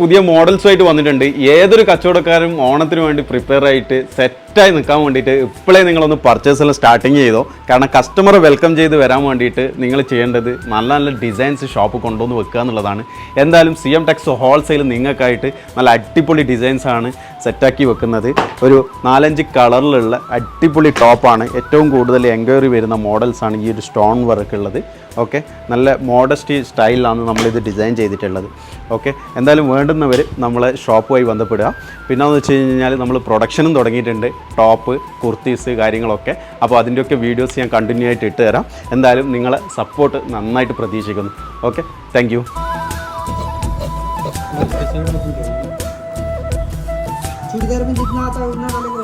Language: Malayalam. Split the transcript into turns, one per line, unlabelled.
പുതിയ മോഡൽസുമായിട്ട് വന്നിട്ടുണ്ട്. ഏതൊരു കച്ചവടക്കാരും ഓണത്തിന് വേണ്ടി പ്രിപ്പയർ ആയിട്ട് സെറ്റായി നിൽക്കാൻ വേണ്ടിയിട്ട് ഇപ്പോഴേ നിങ്ങളൊന്ന് പർച്ചേസെല്ലാം സ്റ്റാർട്ടിങ് ചെയ്തോ. കാരണം കസ്റ്റമറെ വെൽക്കം ചെയ്ത് വരാൻ വേണ്ടിയിട്ട് നിങ്ങൾ ചെയ്യേണ്ടത് നല്ല നല്ല ഡിസൈൻസ് ഷോപ്പ് കൊണ്ടുവന്ന് വെക്കുക എന്നുള്ളതാണ്. എന്തായാലും CM ടെക്സ് ഹോൾസെയിൽ നിങ്ങൾക്കായിട്ട് നല്ല അടിപൊളി ഡിസൈൻസാണ് സെറ്റാക്കി വെക്കുന്നത്. ഒരു 4-5 കളറിലുള്ള അടിപൊളി ടോപ്പാണ്. ഏറ്റവും കൂടുതൽ എൻക്വയറി വരുന്ന മോഡൽസാണ് ഈ ഒരു സ്റ്റോൺ വർക്ക് ഉള്ളത്. ഓക്കെ, നല്ല മോഡസ്റ്റി സ്റ്റൈലിലാണ് നമ്മളിത് ഡിസൈൻ ചെയ്തിട്ടുള്ളത്. ഓക്കെ, എന്തായാലും വേണ്ടുന്നവർ നമ്മളെ ഷോപ്പുമായി ബന്ധപ്പെടുക. പിന്നെയെന്ന് വെച്ച് കഴിഞ്ഞാൽ നമ്മൾ പ്രൊഡക്ഷനും തുടങ്ങിയിട്ടുണ്ട്, ടോപ്പ്, കുർത്തീസ് കാര്യങ്ങളൊക്കെ. അപ്പോൾ അതിൻ്റെയൊക്കെ വീഡിയോസ് ഞാൻ കണ്ടിന്യൂ ആയിട്ട് ഇട്ട് തരാം. എന്തായാലും നിങ്ങളെ സപ്പോർട്ട് നന്നായിട്ട് പ്രതീക്ഷിക്കുന്നു. Okay, thank you.
चूड़ीदार में जितना आता है उतना वाले को